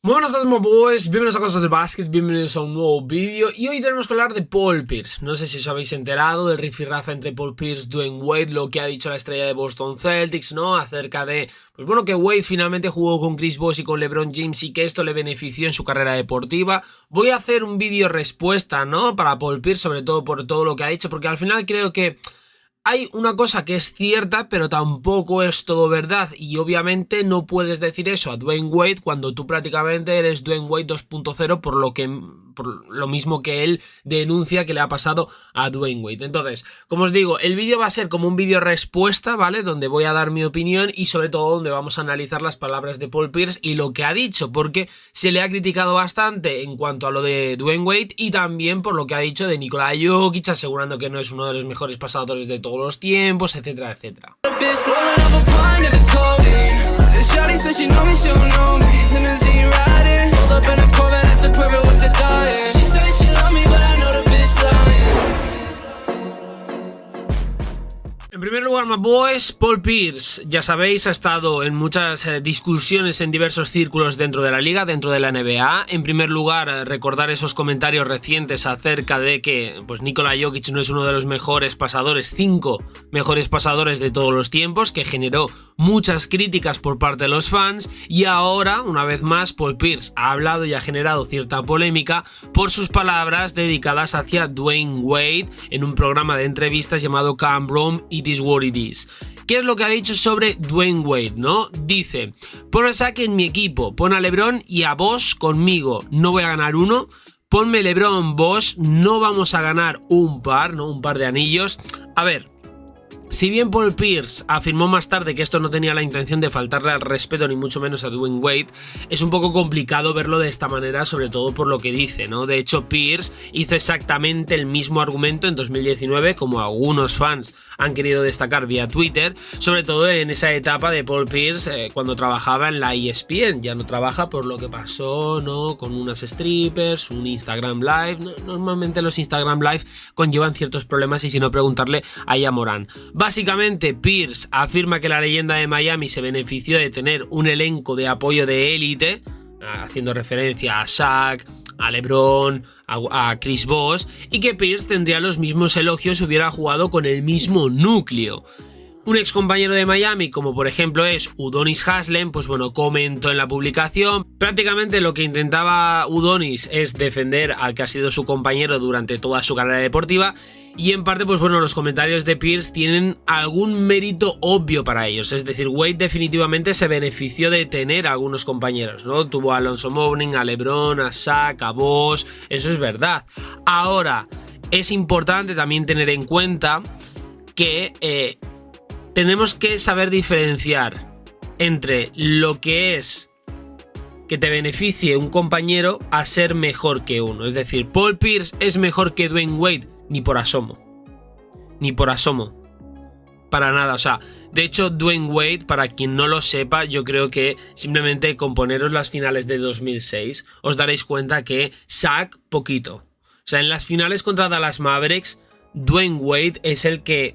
Muy buenas tardes, boys, bienvenidos a Cosas del Básquet, bienvenidos a un nuevo vídeo. Y hoy tenemos que hablar de Paul Pierce. No sé si os habéis enterado del rifirrafe entre Paul Pierce y Dwyane Wade, lo que ha dicho la estrella de Boston Celtics, ¿no? Acerca de, pues bueno, que Wade finalmente jugó con Chris Bosh y con LeBron James y que esto le benefició en su carrera deportiva. Voy a hacer un vídeo respuesta, ¿no? Para Paul Pierce, sobre todo por todo lo que ha dicho, porque al final creo que hay una cosa que es cierta, pero tampoco es todo verdad, y obviamente no puedes decir eso a Dwyane Wade cuando tú prácticamente eres Dwyane Wade 2.0 por lo mismo que él denuncia que le ha pasado a Dwyane Wade. Entonces, como os digo, el vídeo va a ser como un vídeo respuesta, ¿vale? Donde voy a dar mi opinión y sobre todo donde vamos a analizar las palabras de Paul Pierce y lo que ha dicho, porque se le ha criticado bastante en cuanto a lo de Dwyane Wade y también por lo que ha dicho de Nikola Jokic, asegurando que no es uno de los mejores pasadores de todos los tiempos, etcétera, etcétera. En primer lugar, my boys, Paul Pierce, ya sabéis, ha estado en muchas discusiones en diversos círculos dentro de la liga, dentro de la NBA. En primer lugar, recordar esos comentarios recientes acerca de que pues Nikola Jokic no es uno de los mejores pasadores, 5 mejores pasadores de todos los tiempos, que generó muchas críticas por parte de los fans. Y ahora, una vez más, Paul Pierce ha hablado y ha generado cierta polémica por sus palabras dedicadas hacia Dwyane Wade en un programa de entrevistas llamado Come Room It Is What It Is. ¿Qué es lo que ha dicho sobre Dwyane Wade, no? Dice: pon a Shaq en mi equipo, pon a LeBron y a Bosh conmigo, no voy a ganar uno. Ponme LeBron, Bosh, no vamos a ganar un par, ¿no? Un par de anillos. A ver, si bien Paul Pierce afirmó más tarde que esto no tenía la intención de faltarle al respeto ni mucho menos a Dwyane Wade, es un poco complicado verlo de esta manera, sobre todo por lo que dice, ¿no? De hecho, Pierce hizo exactamente el mismo argumento en 2019, como algunos fans han querido destacar vía Twitter, sobre todo en esa etapa de Paul Pierce cuando trabajaba en la ESPN. Ya no trabaja por lo que pasó, ¿no? Con unas strippers, un Instagram Live. Normalmente los Instagram Live conllevan ciertos problemas y si no, preguntarle a Yamorán. Básicamente, Pierce afirma que la leyenda de Miami se benefició de tener un elenco de apoyo de élite, haciendo referencia a Shaq, a LeBron, a Chris Bosh, y que Pierce tendría los mismos elogios si hubiera jugado con el mismo núcleo. Un ex compañero de Miami, como por ejemplo es Udonis Haslem, pues bueno, comentó en la publicación. Prácticamente lo que intentaba Udonis es defender al que ha sido su compañero durante toda su carrera deportiva. Y en parte, pues bueno, los comentarios de Pierce tienen algún mérito obvio para ellos. Es decir, Wade definitivamente se benefició de tener a algunos compañeros, ¿no? Tuvo a Alonzo Mourning, a LeBron, a Shaq, a Bosh, eso es verdad. Ahora, es importante también tener en cuenta que tenemos que saber diferenciar entre lo que es que te beneficie un compañero a ser mejor que uno. Es decir, Paul Pierce es mejor que Dwyane Wade, ni por asomo. Ni por asomo. Para nada, o sea, de hecho Dwyane Wade, para quien no lo sepa, yo creo que simplemente con poneros las finales de 2006 os daréis cuenta que Shaq poquito. O sea, en las finales contra Dallas Mavericks, Dwyane Wade es el que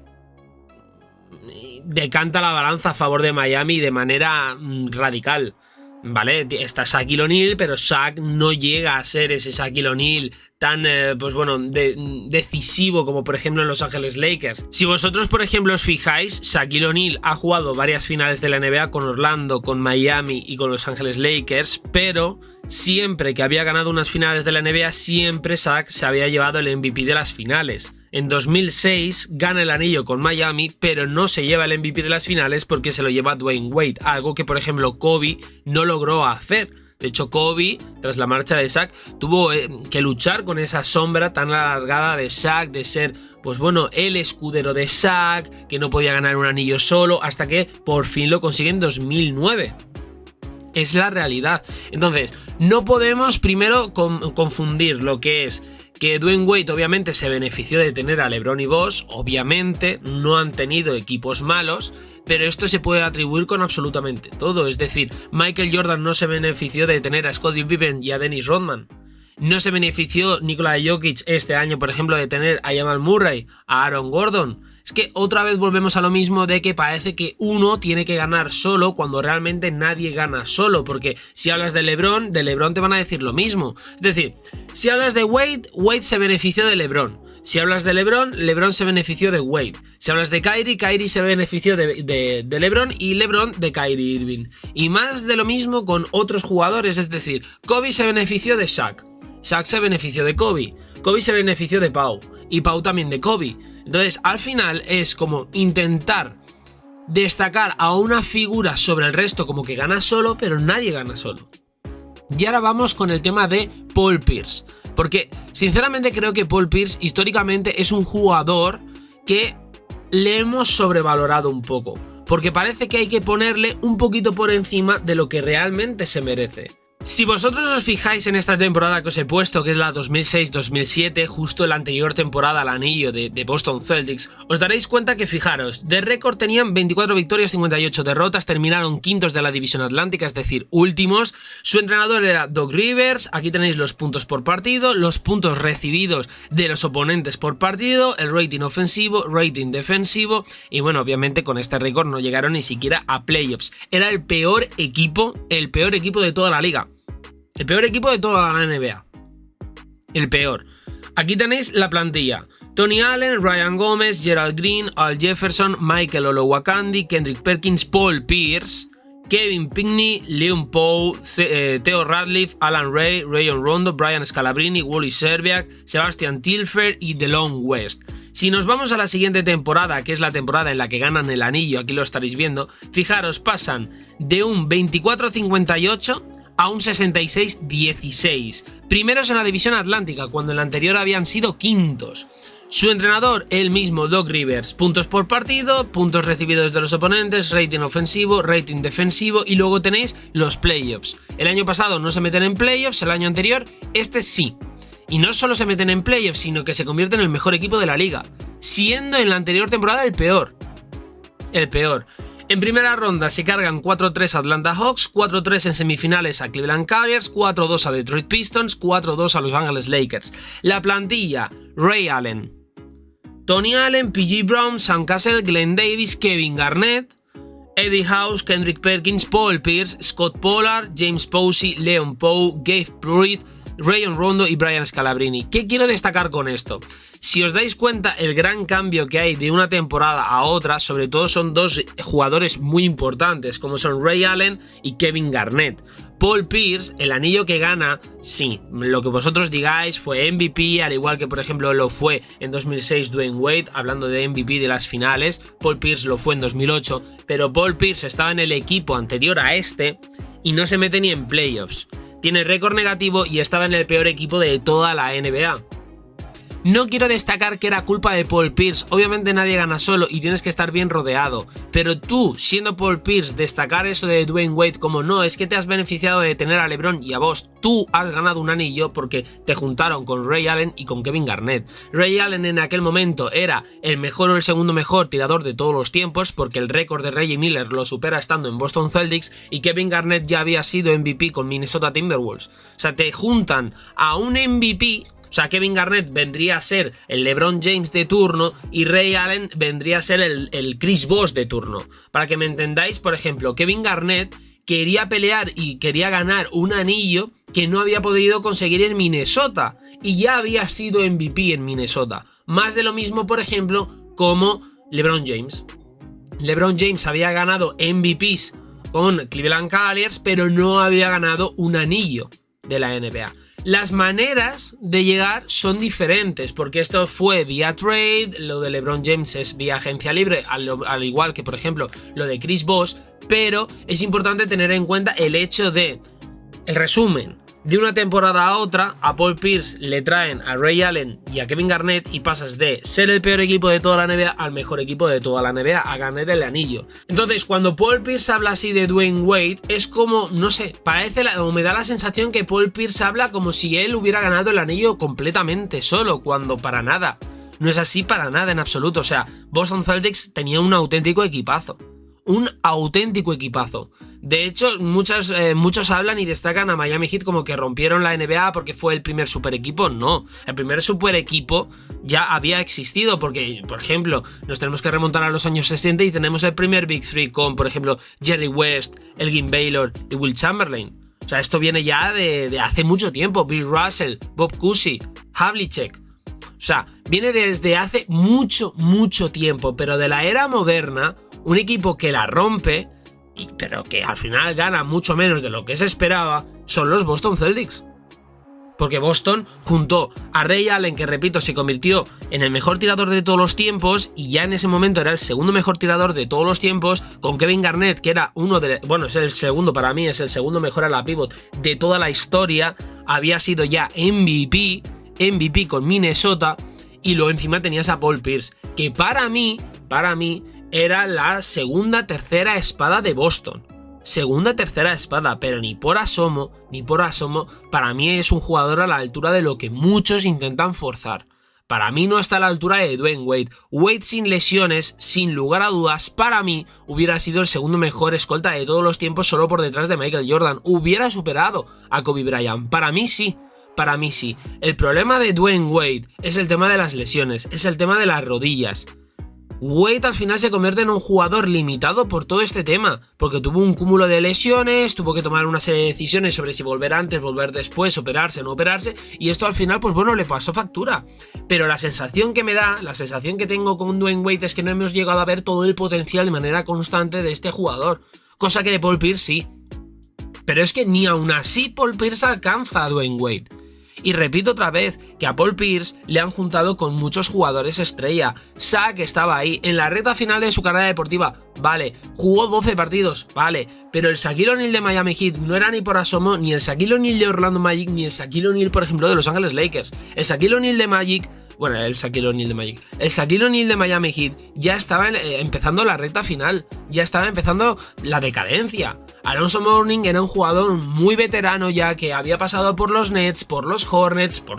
decanta la balanza a favor de Miami de manera radical. Vale, está Shaquille O'Neal, pero Shaq no llega a ser ese Shaquille O'Neal tan, pues bueno, decisivo como por ejemplo en Los Ángeles Lakers. Si vosotros, por ejemplo, os fijáis, Shaquille O'Neal ha jugado varias finales de la NBA con Orlando, con Miami y con Los Ángeles Lakers, pero siempre que había ganado unas finales de la NBA, siempre Shaq se había llevado el MVP de las finales. En 2006 gana el anillo con Miami, pero no se lleva el MVP de las finales porque se lo lleva Dwyane Wade, algo que por ejemplo Kobe no logró hacer. De hecho, Kobe, tras la marcha de Shaq, tuvo que luchar con esa sombra tan alargada de Shaq, de ser, pues bueno, el escudero de Shaq, que no podía ganar un anillo solo, hasta que por fin lo consigue en 2009. Es la realidad. Entonces, no podemos primero confundir lo que es que Dwyane Wade obviamente se benefició de tener a LeBron y Bosh, obviamente no han tenido equipos malos, pero esto se puede atribuir con absolutamente todo. Es decir, Michael Jordan no se benefició de tener a Scottie Pippen y a Dennis Rodman. No se benefició Nikola Jokic este año, por ejemplo, de tener a Jamal Murray, a Aaron Gordon. Es que otra vez volvemos a lo mismo de que parece que uno tiene que ganar solo cuando realmente nadie gana solo, porque si hablas de LeBron te van a decir lo mismo. Es decir, si hablas de Wade, Wade se benefició de LeBron. Si hablas de LeBron se benefició de Wade. Si hablas de Kyrie se benefició de LeBron y LeBron de Kyrie Irving. Y más de lo mismo con otros jugadores, es decir, Kobe se benefició de Shaq. Shaq se benefició de Kobe. Kobe se benefició de Pau. Y Pau también de Kobe. Entonces, al final es como intentar destacar a una figura sobre el resto como que gana solo, pero nadie gana solo. Y ahora vamos con el tema de Paul Pierce. Porque, sinceramente, creo que Paul Pierce históricamente es un jugador que le hemos sobrevalorado un poco. Porque parece que hay que ponerle un poquito por encima de lo que realmente se merece. Si vosotros os fijáis en esta temporada que os he puesto, que es la 2006-2007, justo la anterior temporada al anillo de Boston Celtics, os daréis cuenta que, fijaros, de récord tenían 24 victorias, 58 derrotas, terminaron quintos de la división atlántica, es decir, últimos. Su entrenador era Doc Rivers. Aquí tenéis los puntos por partido, los puntos recibidos de los oponentes por partido, el rating ofensivo, rating defensivo, y bueno, obviamente con este récord no llegaron ni siquiera a playoffs. Era el peor equipo de toda la liga. El peor equipo de toda la NBA. El peor. Aquí tenéis la plantilla. Tony Allen, Ryan Gomez, Gerald Green, Al Jefferson, Michael Olowokandi, Kendrick Perkins, Paul Pierce, Kevin Pinkney, Leon Powe, Theo Radcliffe, Alan Ray, Rayon Rondo, Brian Scalabrine, Wally Szczerbiak, Sebastian Tilfer y DeLon West. Si nos vamos a la siguiente temporada, que es la temporada en la que ganan el anillo, aquí lo estaréis viendo, fijaros, pasan de un 24-58 a un 66-16. Primeros en la división atlántica, cuando en la anterior habían sido quintos. Su entrenador, el mismo Doc Rivers, puntos por partido, puntos recibidos de los oponentes, rating ofensivo, rating defensivo, y luego tenéis los playoffs. El año pasado no se meten en playoffs, el año anterior, este sí. Y no solo se meten en playoffs, sino que se convierten en el mejor equipo de la liga, siendo en la anterior temporada el peor. El peor. En primera ronda se cargan 4-3 a Atlanta Hawks, 4-3 en semifinales a Cleveland Cavaliers, 4-2 a Detroit Pistons, 4-2 a Los Angeles Lakers. La plantilla: Ray Allen, Tony Allen, PG Brown, Sam Cassell, Glenn Davis, Kevin Garnett, Eddie House, Kendrick Perkins, Paul Pierce, Scott Pollard, James Posey, Leon Powe, Gabe Pruitt, Rayon Rondo y Brian Scalabrine. ¿Qué quiero destacar con esto? Si os dais cuenta, el gran cambio que hay de una temporada a otra, sobre todo son dos jugadores muy importantes, como son Ray Allen y Kevin Garnett. Paul Pierce, el anillo que gana, sí, lo que vosotros digáis, fue MVP, al igual que por ejemplo lo fue en 2006 Dwayne Wade, hablando de MVP de las finales. Paul Pierce lo fue en 2008, pero Paul Pierce estaba en el equipo anterior a este y no se mete ni en playoffs. Tiene récord negativo y estaba en el peor equipo de toda la NBA. No quiero destacar que era culpa de Paul Pierce, obviamente nadie gana solo y tienes que estar bien rodeado, pero tú, siendo Paul Pierce, destacar eso de Dwayne Wade como no, es que te has beneficiado de tener a LeBron y a vos, tú has ganado un anillo porque te juntaron con Ray Allen y con Kevin Garnett. Ray Allen en aquel momento era el mejor o el segundo mejor tirador de todos los tiempos, porque el récord de Reggie Miller lo supera estando en Boston Celtics, y Kevin Garnett ya había sido MVP con Minnesota Timberwolves. O sea, te juntan a un MVP. O sea, Kevin Garnett vendría a ser el LeBron James de turno y Ray Allen vendría a ser el Chris Bosh de turno. Para que me entendáis, por ejemplo, Kevin Garnett quería pelear y quería ganar un anillo que no había podido conseguir en Minnesota y ya había sido MVP en Minnesota. Más de lo mismo, por ejemplo, como LeBron James. LeBron James había ganado MVPs con Cleveland Cavaliers, pero no había ganado un anillo de la NBA. Las maneras de llegar son diferentes, porque esto fue vía trade, lo de LeBron James es vía agencia libre, al igual que por ejemplo lo de Chris Bosh, pero es importante tener en cuenta el hecho de, el resumen, de una temporada a otra, a Paul Pierce le traen a Ray Allen y a Kevin Garnett y pasas de ser el peor equipo de toda la NBA al mejor equipo de toda la NBA, a ganar el anillo. Entonces, cuando Paul Pierce habla así de Dwayne Wade, es como, no sé, o me da la sensación que Paul Pierce habla como si él hubiera ganado el anillo completamente solo, cuando para nada. No es así para nada en absoluto. O sea, Boston Celtics tenía un auténtico equipazo. un auténtico equipazo. De hecho, muchos hablan y destacan a Miami Heat como que rompieron la NBA porque fue el primer super equipo. No, el primer super equipo ya había existido porque, por ejemplo, nos tenemos que remontar a los años 60 y tenemos el primer Big Three con, por ejemplo, Jerry West, Elgin Baylor y Will Chamberlain. O sea, esto viene ya de hace mucho tiempo. Bill Russell, Bob Cousy, Havlicek. O sea, viene desde hace mucho tiempo, pero de la era moderna, un equipo que la rompe, pero que al final gana mucho menos de lo que se esperaba, son los Boston Celtics. Porque Boston juntó a Ray Allen, que repito, se convirtió en el mejor tirador de todos los tiempos, y ya en ese momento era el segundo mejor tirador de todos los tiempos, con Kevin Garnett, que era es el segundo, para mí es el segundo mejor a la pivot de toda la historia, había sido ya MVP con Minnesota, y luego encima tenías a Paul Pierce, que para mí era la tercera espada de Boston. Tercera espada, pero ni por asomo, para mí es un jugador a la altura de lo que muchos intentan forzar. Para mí no está a la altura de Dwayne Wade. Wade sin lesiones, sin lugar a dudas, para mí hubiera sido el segundo mejor escolta de todos los tiempos, solo por detrás de Michael Jordan. Hubiera superado a Kobe Bryant. Para mí sí. El problema de Dwayne Wade es el tema de las lesiones, es el tema de las rodillas. Wade al final se convierte en un jugador limitado por todo este tema, porque tuvo un cúmulo de lesiones, tuvo que tomar una serie de decisiones sobre si volver antes, volver después, operarse, no operarse, y esto al final, pues bueno, le pasó factura. Pero la sensación que me da, la sensación que tengo con Dwayne Wade es que no hemos llegado a ver todo el potencial de manera constante de este jugador, cosa que de Paul Pierce sí. Pero es que ni aún así Paul Pierce alcanza a Dwayne Wade. Y repito otra vez que a Paul Pierce le han juntado con muchos jugadores estrella. Shaq estaba ahí en la recta final de su carrera deportiva, vale, jugó 12 partidos, vale, pero el Shaquille O'Neal de Miami Heat no era ni por asomo ni el Shaquille O'Neal de Orlando Magic ni el Shaquille O'Neal, por ejemplo, de Los Ángeles Lakers. El Shaquille O'Neal de Miami Heat ya estaba empezando la recta final, ya estaba empezando la decadencia. Alonzo Mourning era un jugador muy veterano ya, que había pasado por los Nets, por los Hornets, por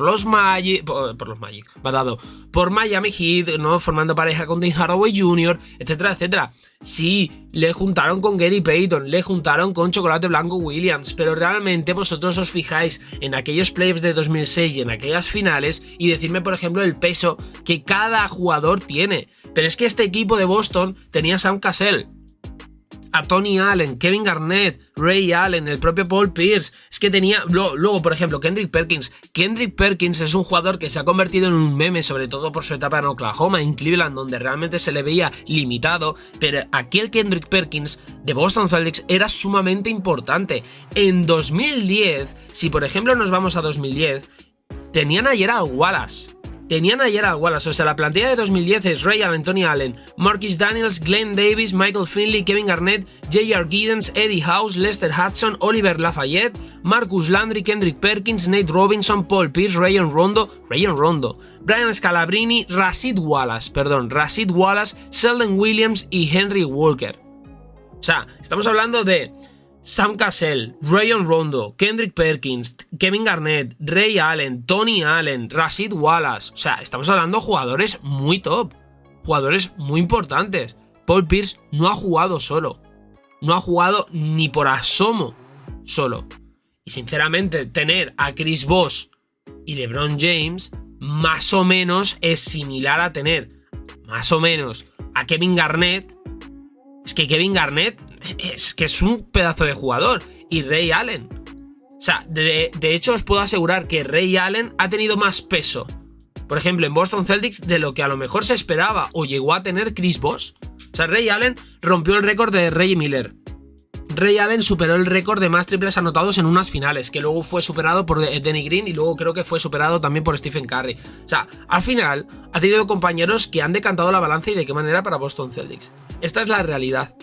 Miami Heat, ¿no? Formando pareja con Tim Hardaway Jr., etcétera, etcétera. Sí, le juntaron con Gary Payton, le juntaron con Chocolate Blanco Williams, pero realmente vosotros os fijáis en aquellos playoffs de 2006 y en aquellas finales y decidme, por ejemplo, el peso que cada jugador tiene. Pero es que este equipo de Boston tenía a Sam Cassell, a Tony Allen, Kevin Garnett, Ray Allen, el propio Paul Pierce. Es que tenía, luego por ejemplo, Kendrick Perkins. Kendrick Perkins es un jugador que se ha convertido en un meme, sobre todo por su etapa en Oklahoma, en Cleveland, donde realmente se le veía limitado, pero aquel Kendrick Perkins de Boston Celtics era sumamente importante. En 2010, si por ejemplo nos vamos a 2010, tenían a Gerald Wallace. O sea, la plantilla de 2010 es Ray Allen, Tony Allen, Marquis Daniels, Glenn Davis, Michael Finley, Kevin Garnett, J.R. Giddens, Eddie House, Lester Hudson, Oliver Lafayette, Marcus Landry, Kendrick Perkins, Nate Robinson, Paul Pierce, Rayon Rondo, Brian Scalabrine, Rasheed Wallace, Sheldon Williams y Henry Walker. O sea, estamos hablando de Sam Cassell, Rayon Rondo, Kendrick Perkins, Kevin Garnett, Ray Allen, Tony Allen, Rasheed Wallace. O sea, estamos hablando de jugadores muy top, jugadores muy importantes. Paul Pierce no ha jugado solo, no ha jugado ni por asomo solo. Y sinceramente, tener a Chris Bosh y LeBron James más o menos es similar a tener más o menos a Kevin Garnett. Es que Kevin Garnett es un pedazo de jugador. Y Ray Allen. O sea, de hecho os puedo asegurar que Ray Allen ha tenido más peso, por ejemplo, en Boston Celtics, de lo que a lo mejor se esperaba o llegó a tener Chris Bosh. O sea, Ray Allen rompió el récord de Reggie Miller. Ray Allen superó el récord de más triples anotados en unas finales, que luego fue superado por Danny Green y luego creo que fue superado también por Stephen Curry. O sea, al final ha tenido compañeros que han decantado la balanza, y de qué manera para Boston Celtics. Esta es la realidad.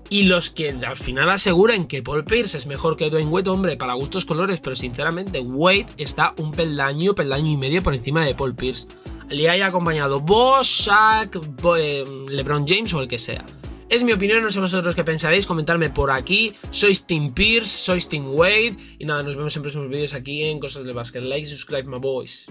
Y los que al final aseguran que Paul Pierce es mejor que Dwayne Wade, hombre, para gustos colores, pero sinceramente Wade está un peldaño y medio por encima de Paul Pierce. Le haya acompañado Bosh, Shaq, LeBron James o el que sea. Es mi opinión, no sé vosotros qué pensaréis, comentarme por aquí. ¿Sois Team Pierce? ¿Sois Team Wade? Y nada, nos vemos en próximos vídeos aquí en Cosas del Básquet. Like, subscribe, my boys.